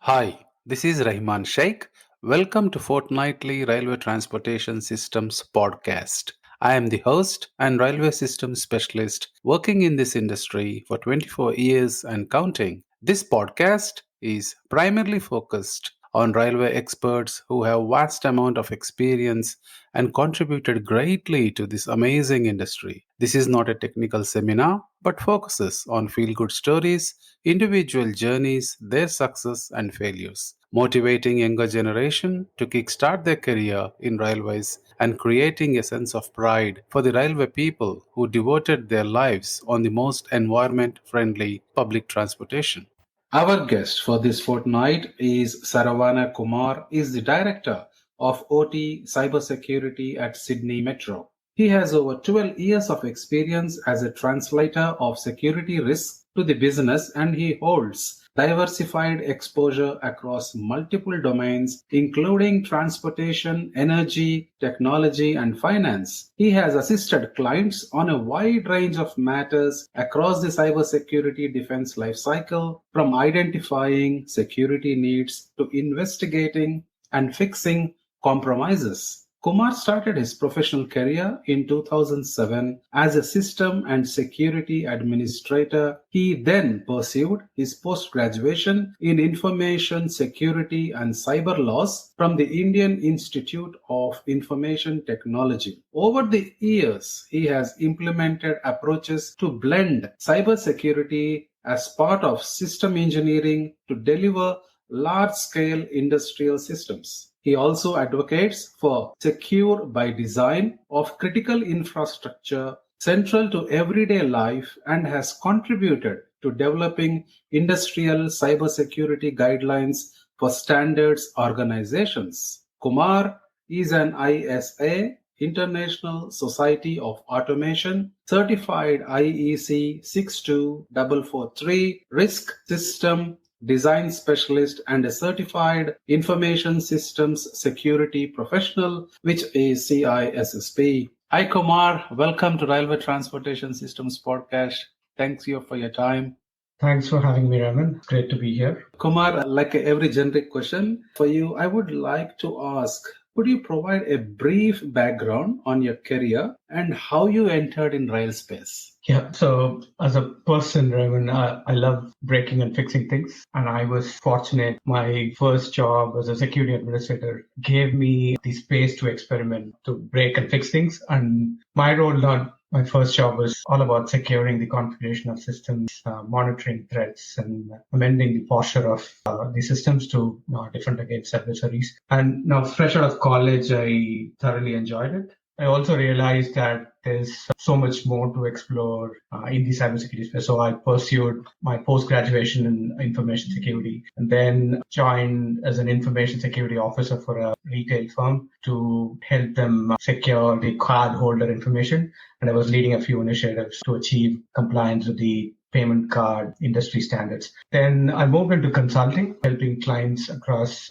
Hi, this is Rahman Sheikh. Welcome to Fortnightly Railway Transportation Systems podcast. I am the host and railway systems specialist working in this industry for 24 years and counting. This podcast is primarily focused on railway experts who have vast amount of experience and contributed greatly to this amazing industry. This is not a technical seminar but focuses on feel good stories, individual journeys, their success and failures, motivating younger generation to kickstart their career in railways and creating a sense of pride for the railway people who devoted their lives on the most environment friendly public transportation. Our guest for this fortnight is Saravana Kumar, is the director of OT Cybersecurity at Sydney Metro. He has over 12 years of experience as a translator of security risks to the business, and he holds diversified exposure across multiple domains, including transportation, energy, technology, and finance. He has assisted clients on a wide range of matters across the cybersecurity defense lifecycle, from identifying security needs to investigating and fixing compromises. Kumar started his professional career in 2007 as a system and security administrator. He then pursued his post-graduation in information security and cyber laws from the Indian Institute of Information Technology. Over the years, he has implemented approaches to blend cybersecurity as part of system engineering to deliver large-scale industrial systems. He also advocates for secure by design of critical infrastructure central to everyday life and has contributed to developing industrial cybersecurity guidelines for standards organizations. Kumar is an ISA, International Society of Automation, certified IEC 62443 risk system design specialist and a certified information systems security professional, which is CISSP. Hi Kumar, welcome to Railway Transportation Systems Podcast. Thanks you for your time. Thanks for having me, Raman. It's great to be here. Kumar, like every generic question for you, I would like to ask, could you provide a brief background on your career and how you entered in rail space? Yeah, so as a person, Raman, I love breaking and fixing things. And I was fortunate. My first job as a security administrator gave me the space to experiment, to break and fix things. And my role on my first job was all about securing the configuration of systems, monitoring threats, and amending the posture of the systems to defend against adversaries. And now, fresh out of college, I thoroughly enjoyed it. I also realized that there's so much more to explore in the cybersecurity space. So I pursued my post-graduation in information security and then joined as an information security officer for a retail firm to help them secure the cardholder information. And I was leading a few initiatives to achieve compliance with the payment card industry standards. Then I moved into consulting, helping clients across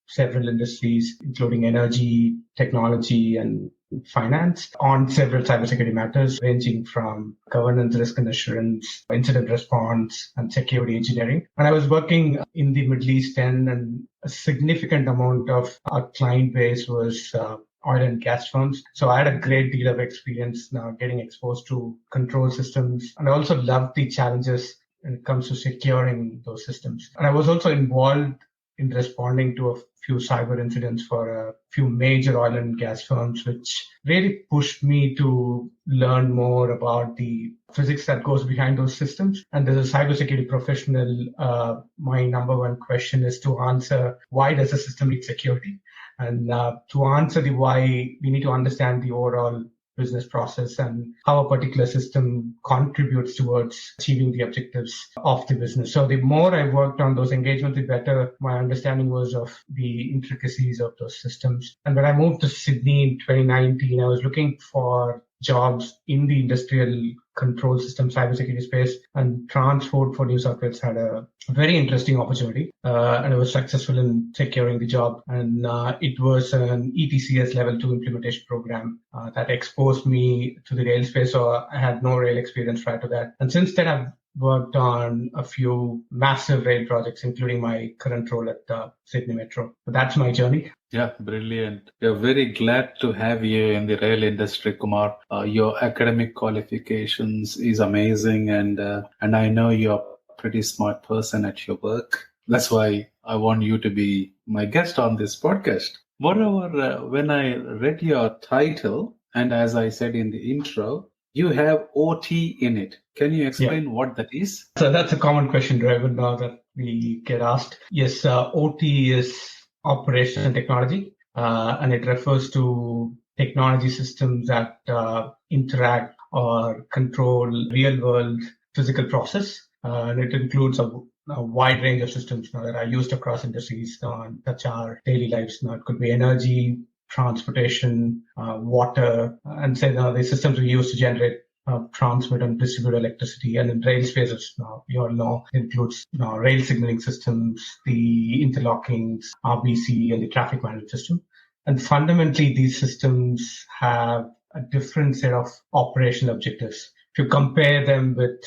several industries, including energy, technology, and finance on several cybersecurity matters ranging from governance, risk and assurance, incident response, and security engineering. And I was working in the Middle East and a significant amount of our client base was oil and gas firms. So I had a great deal of experience now getting exposed to control systems. And I also loved the challenges when it comes to securing those systems. And I was also involved in responding to a few cyber incidents for a few major oil and gas firms, which really pushed me to learn more about the physics that goes behind those systems. And as a cybersecurity professional, my number one question is to answer, why does a system need security? And to answer the why, we need to understand the overall business process and how a particular system contributes towards achieving the objectives of the business. So the more I worked on those engagements, the better my understanding was of the intricacies of those systems. And when I moved to Sydney in 2019, I was looking for jobs in the industrial control system cybersecurity space, and Transport for New South Wales had a very interesting opportunity, and I was successful in securing the job. And it was an ETCS level 2 implementation program that exposed me to the rail space. So I had no rail experience prior to that. And since then, I've worked on a few massive rail projects, including my current role at Sydney Metro. So that's my journey. Yeah, brilliant. We're very glad to have you in the rail industry, Kumar. Your academic qualifications is amazing, and I know you're a pretty smart person at your work. That's why I want you to be my guest on this podcast. Moreover, when I read your title, and as I said in the intro, you have OT in it. Can you Yeah. explain what that is? So that's a common question, Draven, now that we get asked. Yes, OT is operational technology, and it refers to technology systems that interact or control real world physical process. And it includes a wide range of systems that are used across industries that touch our daily lives. It could be energy, transportation, water, and say the systems we use to generate transmit and distribute electricity. And in rail spaces, you all know, includes rail signaling systems, the interlockings, RBC, and the traffic management system. And fundamentally, these systems have a different set of operational objectives. If you compare them with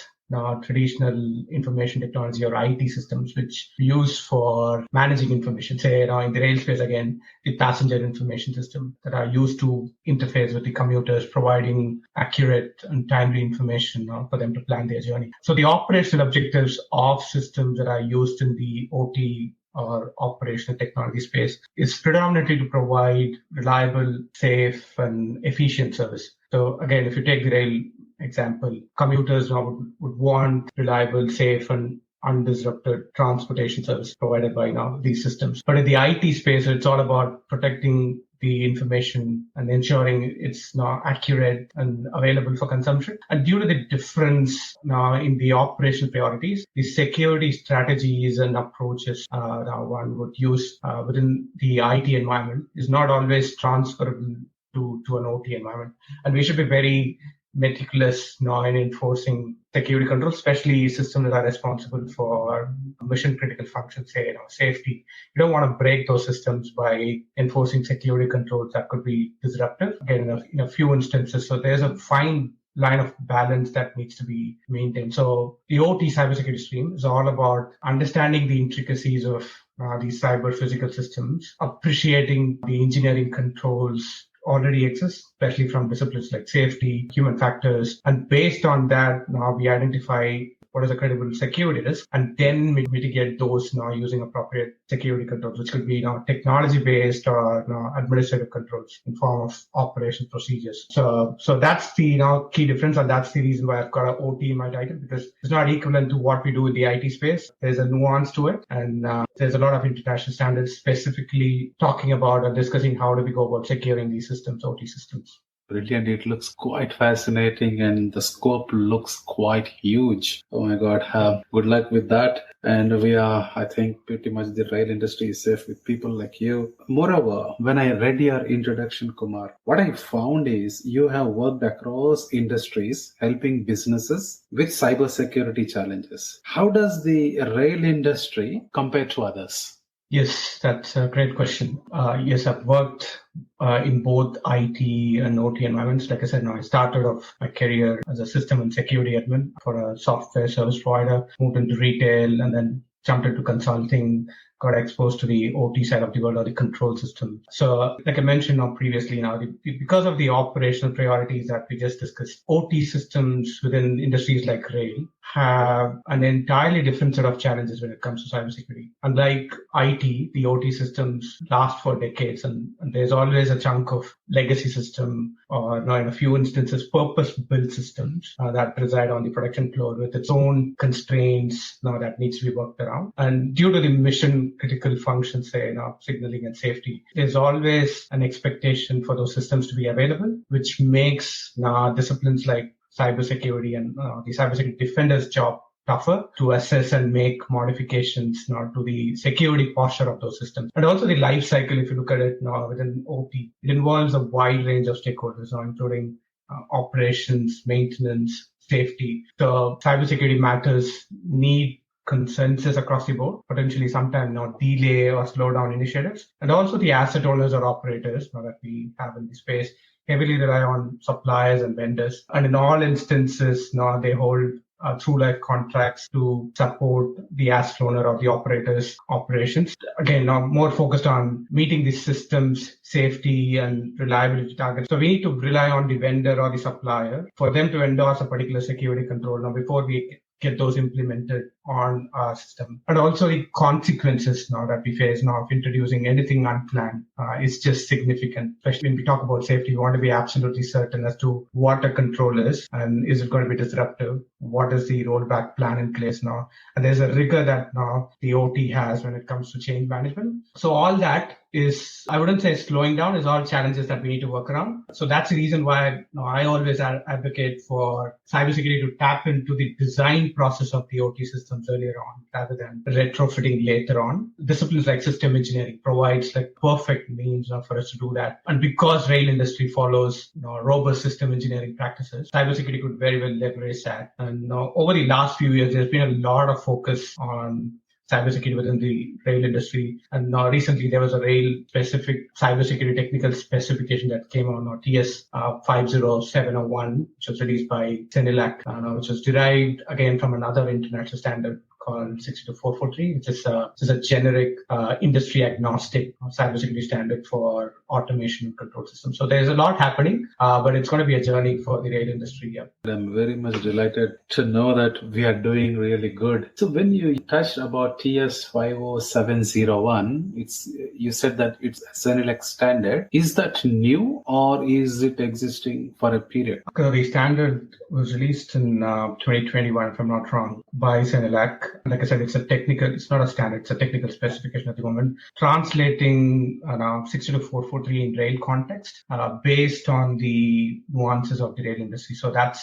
traditional information technology or IT systems, which we use for managing information, say in the rail space again, the passenger information system that are used to interface with the commuters, providing accurate and timely information for them to plan their journey. So the operational objectives of systems that are used in the OT or operational technology space is predominantly to provide reliable, safe, and efficient service. So again, if you take the rail example, commuters now would want reliable, safe, and undisrupted transportation service provided by these systems. But in the IT space, it's all about protecting the information and ensuring it's now accurate and available for consumption. And due to the difference now in the operational priorities, the security strategies and approaches that one would use within the IT environment is not always transferable to an OT environment. And we should be very meticulous now in enforcing security controls, especially systems that are responsible for mission critical functions, say safety. You don't want to break those systems by enforcing security controls that could be disruptive. Again, in a few instances, so there's a fine line of balance that needs to be maintained. So the OT cybersecurity stream is all about understanding the intricacies of these cyber physical systems, appreciating the engineering controls already exists, especially from disciplines like safety, human factors. And based on that, now we identify what is a credible security risk, and then mitigate those now using appropriate security controls, which could be technology-based or administrative controls in form of operation procedures. So that's the key difference, and that's the reason why I've got an OT in my title, because it's not equivalent to what we do in the IT space. There's a nuance to it, and there's a lot of international standards specifically talking about and discussing how do we go about securing these systems, OT systems. Brilliant. It looks quite fascinating and the scope looks quite huge. Oh my God. Good luck with that. And we are, I think, pretty much the rail industry is safe with people like you. Moreover, when I read your introduction, Kumar, what I found is you have worked across industries helping businesses with cybersecurity challenges. How does the rail industry compare to others? Yes, that's a great question. Yes, I've worked in both IT and OT environments. Like I said, I started off my career as a system and security admin for a software service provider, moved into retail, and then jumped into consulting, got exposed to the OT side of the world or the control system. So like I mentioned previously, because of the operational priorities that we just discussed, OT systems within industries like rail have an entirely different set of challenges when it comes to cybersecurity. Unlike IT, the OT systems last for decades, and there's always a chunk of legacy system or in a few instances purpose-built systems that reside on the production floor with its own constraints that needs to be worked around. And due to the mission critical functions, say signaling and safety, there's always an expectation for those systems to be available, which makes disciplines like cybersecurity and the cybersecurity defender's job tougher to assess and make modifications to the security posture of those systems. And also the life cycle, if you look at it within OT, it involves a wide range of stakeholders, including operations, maintenance, safety. So cybersecurity matters need consensus across the board, potentially sometimes delay or slow down initiatives. And also the asset owners or operators that we have in the space heavily rely on suppliers and vendors. And in all instances, they hold through life contracts to support the asset owner or the operator's operations. Again, now more focused on meeting the system's safety and reliability targets. So we need to rely on the vendor or the supplier for them to endorse a particular security control now before we get those implemented on our system. And also the consequences now that we face now of introducing anything unplanned is just significant. Especially when we talk about safety, we want to be absolutely certain as to what a control is and is it going to be disruptive? What is the rollback plan in place now? And there's a rigor that now the OT has when it comes to change management. So all that is, I wouldn't say slowing down, is all challenges that we need to work around. So that's the reason why I always advocate for cybersecurity to tap into the design process of the OT systems earlier on rather than retrofitting later on. Disciplines like system engineering provides like perfect means for us to do that. And because rail industry follows robust system engineering practices, cybersecurity could very well leverage that. And over the last few years, there's been a lot of focus on cybersecurity within the rail industry. And now recently there was a rail specific cybersecurity technical specification that came on, or TS 50701, which was released by CENELAC, which was derived again from another international standard called 62443, which is a generic industry agnostic cybersecurity standard for automation and control systems. So there's a lot happening, but it's going to be a journey for the rail industry. Yeah. I'm very much delighted to know that we are doing really good. So when you touched about TS 50701, you said that it's a CENELAC standard. Is that new or is it existing for a period? The standard was released in 2021, if I'm not wrong, by CENELAC. Like I said, it's not a standard, it's a technical specification at the moment, translating 62443 in rail context based on the nuances of the rail industry. So that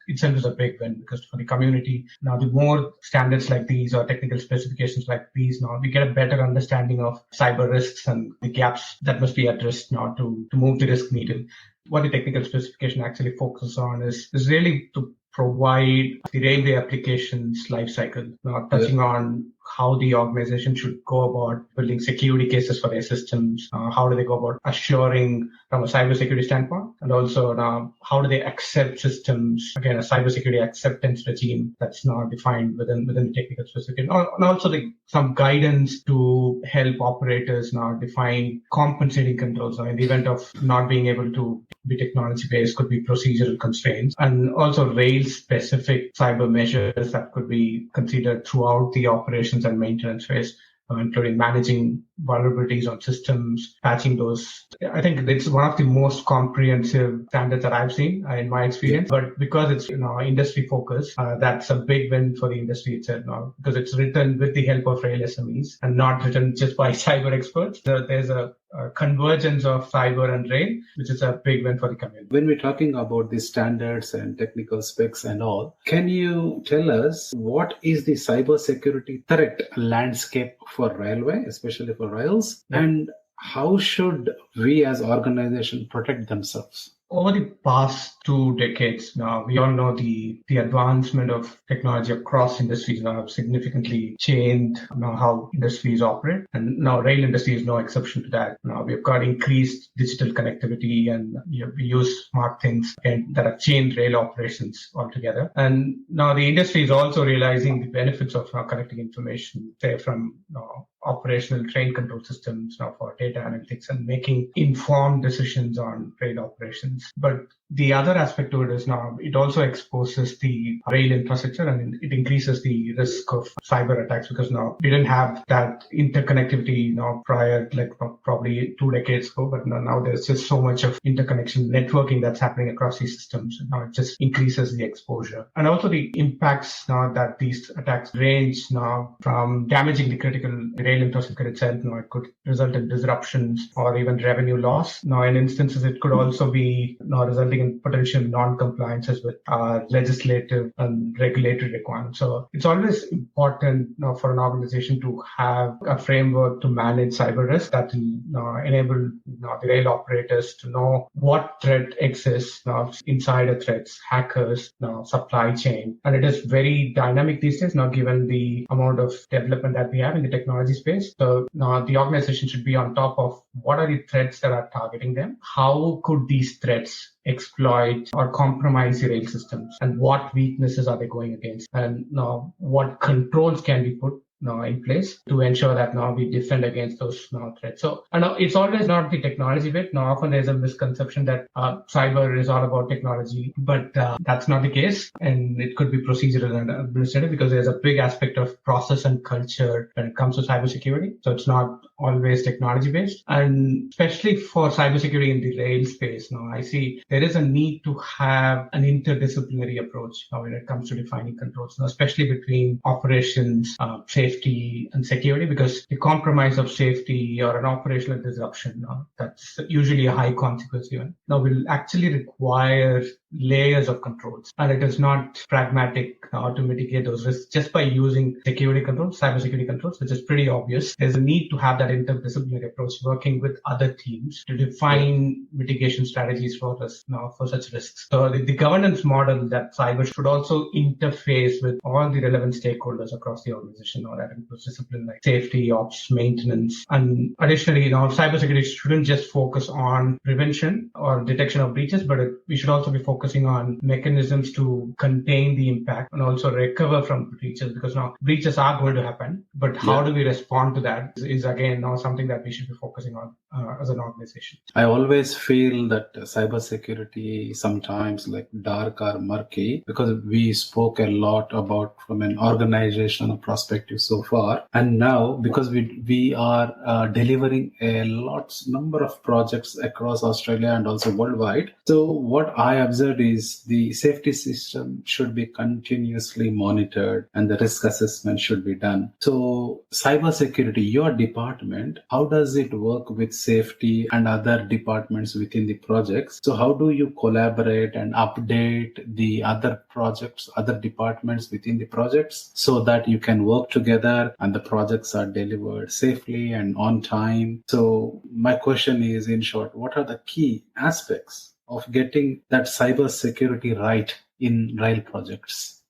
itself is a big win, because for the community, now the more standards like these or technical specifications like these, now we get a better understanding of cyber risks and the gaps that must be addressed now to move the risk needle. What the technical specification actually focuses on is really to provide the railway applications lifecycle, touching on how the organization should go about building security cases for their systems, how do they go about assuring from a cybersecurity standpoint, and also how do they accept systems, again, a cybersecurity acceptance regime that's now defined within the technical specification, and also some guidance to help operators now define compensating controls. In the event of not being able to be technology-based, could be procedural constraints, and also rail-specific cyber measures that could be considered throughout the operations and maintenance phase, including managing vulnerabilities on systems, patching those. I think it's one of the most comprehensive standards that I've seen in my experience. But because it's industry focused, that's a big win for the industry itself now, because it's written with the help of rail SMEs and not written just by cyber experts. There's a convergence of cyber and rail, which is a big win for the community. When we're talking about the standards and technical specs and all, can you tell us what is the cybersecurity threat landscape for railway, especially for rails, and how should we as organization protect themselves? Over the past 2 decades now, we all know the advancement of technology across industries now have significantly changed how industries operate. And now rail industry is no exception to that. Now we've got increased digital connectivity, and we use smart things that have changed rail operations altogether. And now the industry is also realizing the benefits of connecting information, say from operational train control systems now for data analytics and making informed decisions on rail operations. But the other aspect to it is now it also exposes the rail infrastructure, and it increases the risk of cyber attacks, because now we didn't have that interconnectivity prior, like probably 2 decades ago, but now there's just so much of interconnection networking that's happening across these systems. Now it just increases the exposure. And also the impacts now that these attacks range now from damaging the critical rail infrastructure itself. It could result in disruptions or even revenue loss. Now in instances, it could also be resulting in potential non-compliances with legislative and regulatory requirements. So it's always important for an organization to have a framework to manage cyber risk that will enable the rail operators to know what threat exists, insider threats, hackers, supply chain. And it is very dynamic these days now, given the amount of development that we have in the technology space. So now the organization should be on top of what are the threats that are targeting them, how could these threats exploit or compromise the rail systems, and what weaknesses are they going against, and now what controls can be put now in place to ensure that now we defend against those now threats. So it's always not the technology bit. Now often there's a misconception that cyber is all about technology, but that's not the case. And it could be procedural and administrative because there's a big aspect of process and culture when it comes to cybersecurity. So it's not always technology based. And especially for cybersecurity in the rail space, now I see there is a need to have an interdisciplinary approach when it comes to defining controls, especially between operations, safety and security, because the compromise of safety or an operational disruption, that's usually a high consequence event, now will actually require layers of controls, and it is not pragmatic to mitigate those risks just by using security controls, cybersecurity controls, which is pretty obvious. There's a need to have that interdisciplinary approach, working with other teams to define mitigation strategies for such risks. So the governance model that cyber should also interface with all the relevant stakeholders across the organization, or that includes discipline like safety, ops, maintenance, and additionally, cybersecurity shouldn't just focus on prevention or detection of breaches, but we should also be focusing on mechanisms to contain the impact and also recover from breaches, because now breaches are going to happen, but how do we respond to that is again now something that we should be focusing on as an organization. I always feel that cybersecurity sometimes like dark or murky, because we spoke a lot about from an organizational perspective so far, and now because we are delivering a number of projects across Australia and also worldwide. So what I observed is the safety system should be continuously monitored and the risk assessment should be done. So cybersecurity, your department, how does it work with safety and other departments within the projects? So how do you collaborate and update the other projects, other departments within the projects, so that you can work together and the projects are delivered safely and on time? So my question is, in short, what are the key aspects of getting that cybersecurity right in rail projects?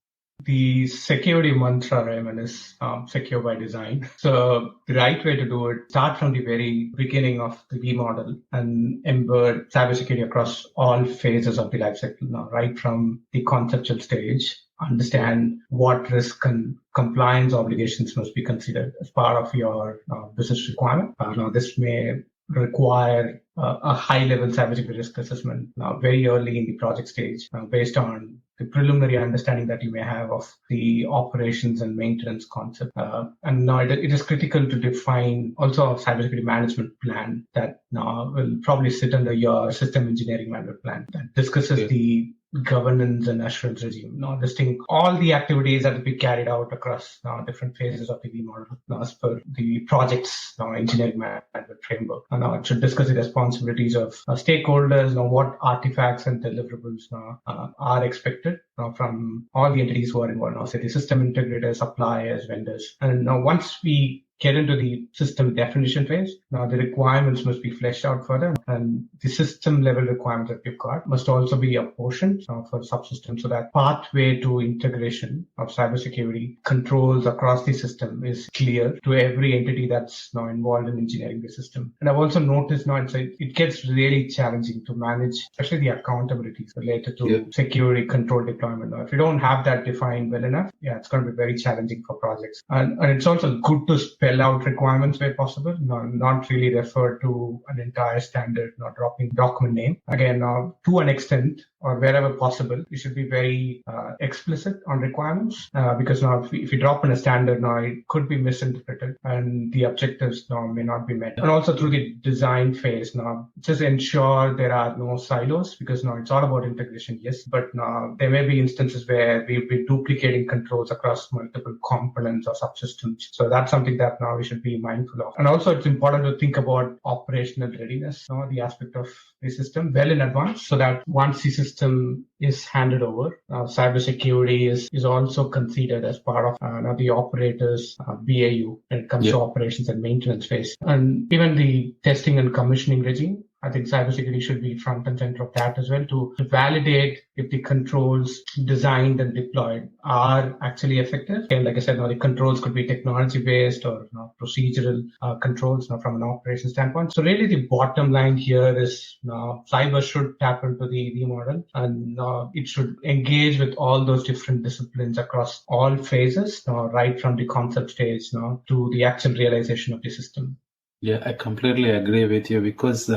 The security mantra, Raymond, is secure by design. So the right way to do it, start from the very beginning of the V model and embed cybersecurity across all phases of the lifecycle, now, right from the conceptual stage. Understand what risk and compliance obligations must be considered as part of your business requirement. Now, this may require a high-level cybersecurity risk assessment very early in the project stage, based on the preliminary understanding that you may have of the operations and maintenance concept. And now it is critical to define also a cybersecurity management plan that now will probably sit under your system engineering management plan that discusses the governance and assurance regime, listing all the activities that will be carried out across different phases of the V model as per the project's engineering management framework. And now it should discuss the responsibilities of stakeholders, what artifacts and deliverables are expected from all the entities who are involved, say the system integrators, suppliers, vendors. And now once we get into the system definition phase, now the requirements must be fleshed out further, and the system level requirements that we've got must also be apportioned for subsystems, so that pathway to integration of cybersecurity controls across the system is clear to every entity that's now involved in engineering the system. And I've also noticed now it gets really challenging to manage, especially the accountabilities related to security control deployment. Now, if you don't have that defined well enough, it's going to be very challenging for projects. And it's also good to spell out requirements where possible, not really refer to an entire standard, not dropping document name. Again, to an extent or wherever possible, you should be very explicit on requirements, because now if you drop in a standard, now it could be misinterpreted and the objectives now may not be met. And also through the design phase, now just ensure there are no silos, because now it's all about integration, yes, but now there may be instances where we'll be duplicating controls across multiple components or subsystems. So that's something that now we should be mindful of. And also it's important to think about operational readiness, the aspect of the system well in advance, so that once the system is handed over, cybersecurity is also considered as part of the operator's BAU when it comes to operations and maintenance phase. And even the testing and commissioning regime I think cybersecurity should be front and center of that as well to validate if the controls designed and deployed are actually effective. And like I said, now the controls could be technology based or procedural controls from an operation standpoint. So really the bottom line here is cyber should tap into the model, and it should engage with all those different disciplines across all phases, right from the concept stage to the actual realization of the system. Yeah, I completely agree with you because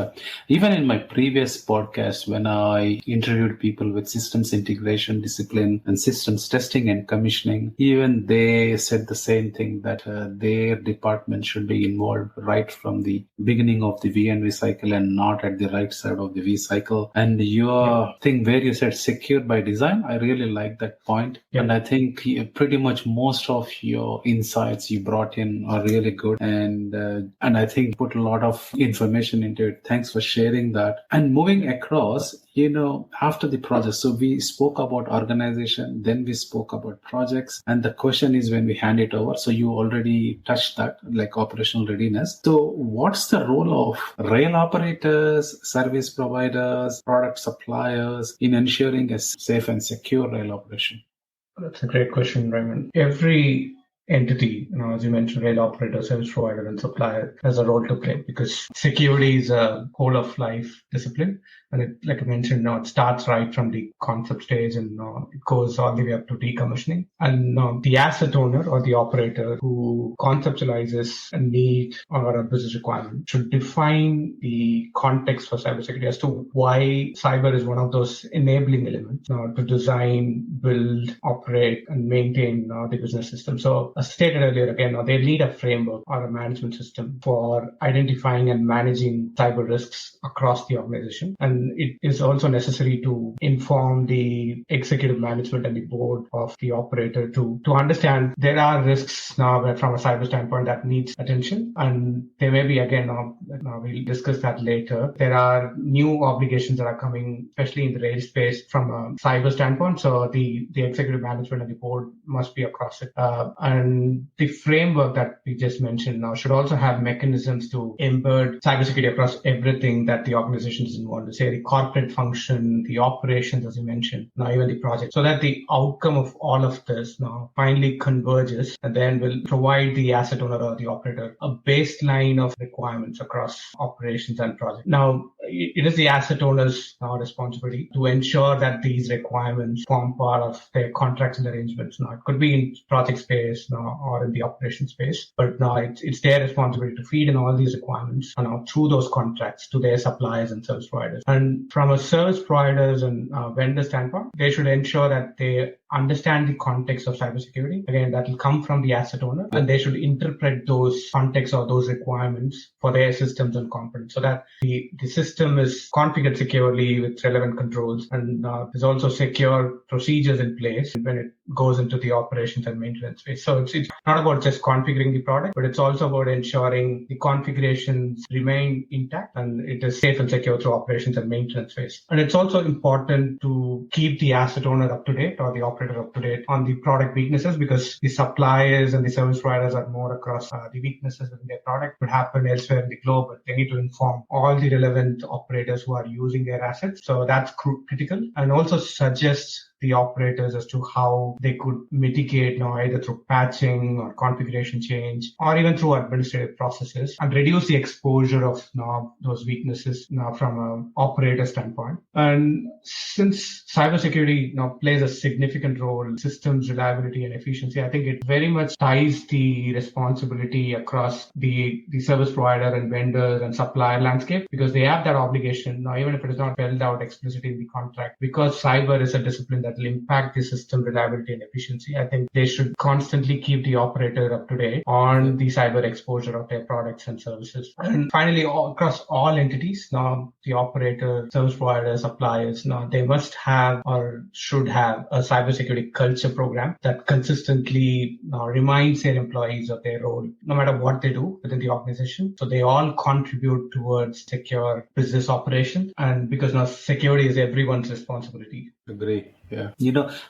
even in my previous podcast, when I interviewed people with systems integration discipline and systems testing and commissioning, even they said the same thing that their department should be involved right from the beginning of the V and V cycle and not at the right side of the V cycle. And your thing where you said secure by design, I really like that point. Yeah. And I think pretty much most of your insights you brought in are really good. And I think put a lot of information into it. Thanks for sharing that. And moving across, after the project, so we spoke about organization, then we spoke about projects. And the question is when we hand it over. So you already touched that, like operational readiness. So what's the role of rail operators, service providers, product suppliers in ensuring a safe and secure rail operation? That's a great question, Raymond. Every entity, as you mentioned, rail operator, service provider, and supplier has a role to play because security is a whole of life discipline. And it, like I mentioned, it starts right from the concept stage and it goes all the way up to decommissioning. And the asset owner or the operator who conceptualizes a need or a business requirement should define the context for cybersecurity as to why cyber is one of those enabling elements to design, build, operate, and maintain the business system. So as stated earlier, again, they need a framework or a management system for identifying and managing cyber risks across the organization. And it is also necessary to inform the executive management and the board of the operator to understand there are risks now from a cyber standpoint that needs attention. And there may be, again, we'll discuss that later. There are new obligations that are coming, especially in the rail space from a cyber standpoint. So the executive management and the board must be across it. And the framework that we just mentioned now should also have mechanisms to embed cybersecurity across everything that the organization is involved in, say the corporate function, the operations, as you mentioned, now even the project, so that the outcome of all of this now finally converges and then will provide the asset owner or the operator a baseline of requirements across operations and project. Now, it is the asset owner's responsibility to ensure that these requirements form part of their contracts and arrangements. Now, it could be in project space or in the operation space, but now it's their responsibility to feed in all these requirements through those contracts to their suppliers and service providers. And from a service providers and vendor standpoint, they should ensure that they understand the context of cybersecurity. Again, that will come from the asset owner, and they should interpret those contexts or those requirements for their systems and components so that the system is configured securely with relevant controls, and there's also secure procedures in place when it goes into the operations and maintenance phase. So it's not about just configuring the product, but it's also about ensuring the configurations remain intact and it is safe and secure through operations and maintenance phase. And it's also important to keep the asset owner up to date or the operator up to date on the product weaknesses, because the suppliers and the service providers are more across the weaknesses in their product could happen elsewhere in the globe, but they need to inform all the relevant operators who are using their assets. So that's critical, and also suggest the operators as to how they could mitigate either through patching or configuration change or even through administrative processes and reduce the exposure of those weaknesses from an operator standpoint. And since cybersecurity plays a significant role in systems reliability and efficiency, I think it very much ties the responsibility across the service provider and vendors and supplier landscape, because they have that obligation even if it is not spelled out explicitly in the contract, because cyber is a discipline that will impact the system reliability and efficiency. I think they should constantly keep the operator up to date on the cyber exposure of their products and services. And finally, across all entities, the operator, service provider, suppliers, they must have or should have a cybersecurity culture program that consistently reminds their employees of their role, no matter what they do within the organization. So they all contribute towards secure business operations. And because now security is everyone's responsibility, Agree. Yeah.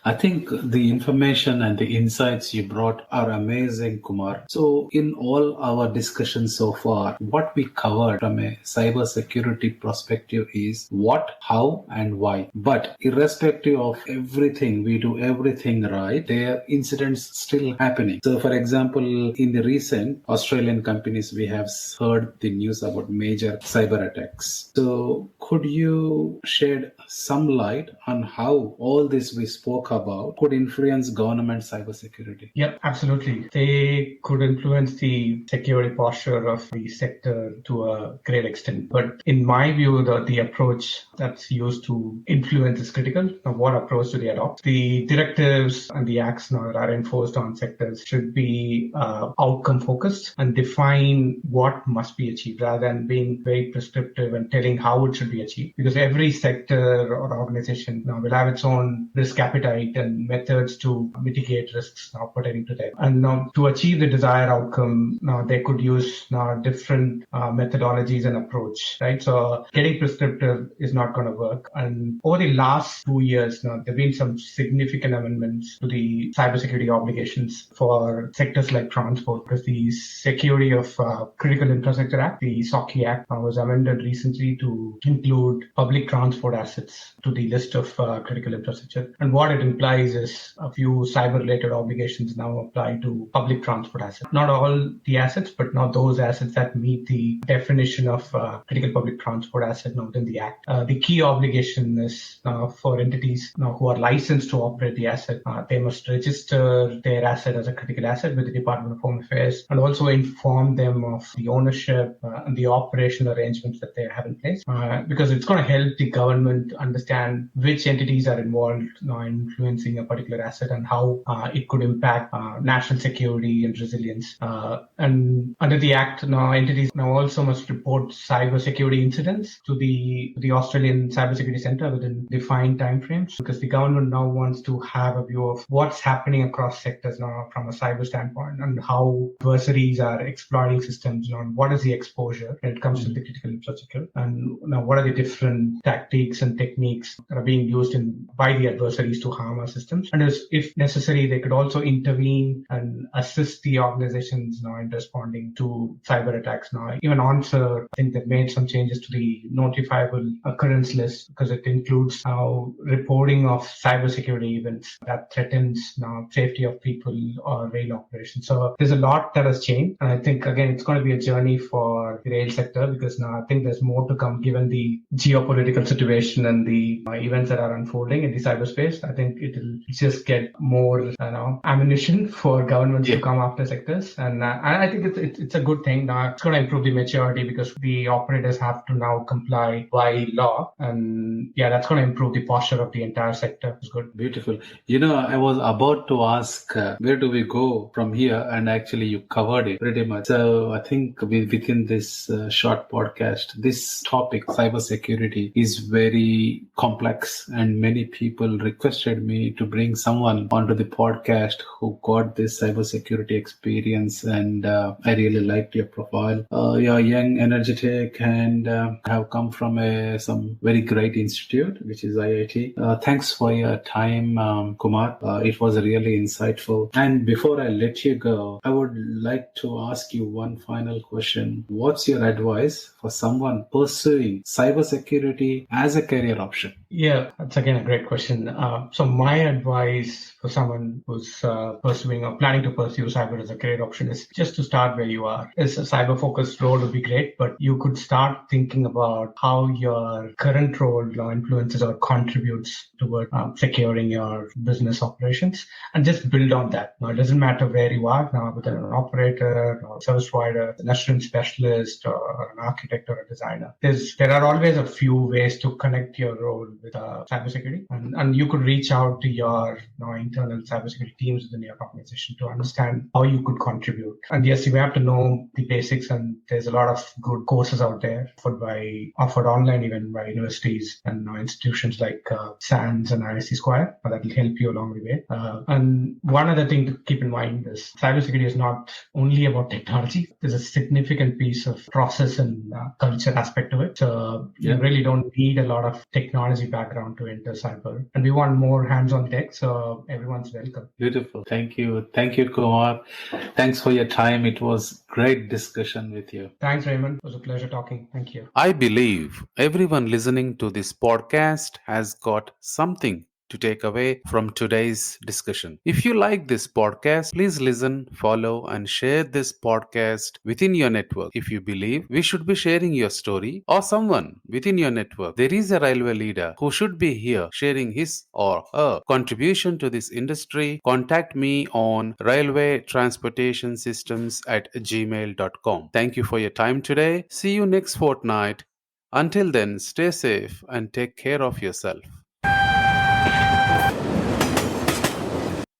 I think the information and the insights you brought are amazing, Kumar. So, in all our discussions so far, what we covered from a cybersecurity perspective is what, how, and why. But irrespective of everything, we do everything right, there are incidents still happening. So, for example, in the recent Australian companies, we have heard the news about major cyber attacks. So, could you shed some light on how all this we spoke about could influence government cybersecurity? Yep, absolutely. They could influence the security posture of the sector to a great extent. But in my view, the approach that's used to influence is critical. Now, what approach do they adopt? The directives and the acts now that are enforced on sectors should be outcome focused and define what must be achieved rather than being very prescriptive and telling how it should be achieved. Because every sector or organization now will have its own risk appetite and methods to mitigate risks now pertaining to them. And now to achieve the desired outcome, now they could use now different methodologies and approach, right? So getting prescriptive is not going to work. And over the last 2 years now, there have been some significant amendments to the cybersecurity obligations for sectors like transport, because the Security of Critical Infrastructure Act, the SOCI Act, was amended recently to include public transport assets to the list of critical infrastructure. And what it implies is a few cyber-related obligations now apply to public transport assets. Not all the assets, but not those assets that meet the definition of critical public transport asset now within the Act. The key obligation is for entities now who are licensed to operate the asset. They must register their asset as a critical asset with the Department of Home Affairs and also inform them of the ownership and the operational arrangements that they have in place, because it's going to help the government understand which entities are involved now in influencing a particular asset and how it could impact national security and resilience. And under the Act, now entities now also must report cybersecurity incidents to the Australian Cybersecurity Centre within defined timeframes, because the government now wants to have a view of what's happening across sectors now from a cyber standpoint and how adversaries are exploiting systems, and what is the exposure when it comes to the critical infrastructure, and now what are the different tactics and techniques that are being used by the adversaries to harm our systems. And if necessary, they could also intervene and assist the organizations now in responding to cyber attacks. Now, even answer, I think they've made some changes to the notifiable occurrence list, because it includes now reporting of cybersecurity events that threatens now safety of people or rail operations. So there's a lot that has changed. And I think, again, it's going to be a journey for the rail sector, because now I think there's more to come given the geopolitical situation and the events that are unfolding in the cyberspace. I think it'll just get more ammunition for governments to come after sectors. And I think it's a good thing. Now it's going to improve the maturity, because the operators have to now comply by law. And yeah, that's going to improve the posture of the entire sector. It's good. Beautiful. I was about to ask, where do we go from here? And actually, you covered it pretty much. So I think within this short podcast, this topic, cybersecurity, is very complex, and many people requested me to bring someone onto the podcast who got this cybersecurity experience, and I really liked your profile. You're young, energetic, and have come from some very great institute, which is IIT. Thanks for your time, Kumar. It was really insightful. And before I let you go, I would like to ask you one final question. What's your advice for someone pursuing cybersecurity as a career option? Yeah, that's again a great question. So my advice for someone who's pursuing or planning to pursue cyber as a career option is just to start where you are. As a cyber focused role would be great, but you could start thinking about how your current role influences or contributes toward securing your business operations, and just build on that. Now, it doesn't matter where you are now, whether an operator or service provider, an assurance specialist or an architect or a designer. There are always a few ways to connect your role with cybersecurity, and you could reach out to your internal cybersecurity teams within your organization to understand how you could contribute. And yes, you have to know the basics, and there's a lot of good courses out there offered online even by universities and institutions like SANS and ISC Square that will help you along the way. And one other thing to keep in mind is cybersecurity is not only about technology. There's a significant piece of process and culture aspect to it. So you really don't need a lot of technology technology background to enter cyber. And we want more hands-on tech, so everyone's welcome. Beautiful. Thank you. Thank you, Kumar. Thanks for your time. It was great discussion with you. Thanks, Raymond. It was a pleasure talking. Thank you. I believe everyone listening to this podcast has got something to take away from today's discussion. If you like this podcast, please listen, follow, and share this podcast within your network. If you believe we should be sharing your story or someone within your network, there is a railway leader who should be here sharing his or her contribution to this industry, contact me on railwaytransportationsystems@gmail.com. Thank you for your time today. See you next fortnight. Until then, stay safe and take care of yourself.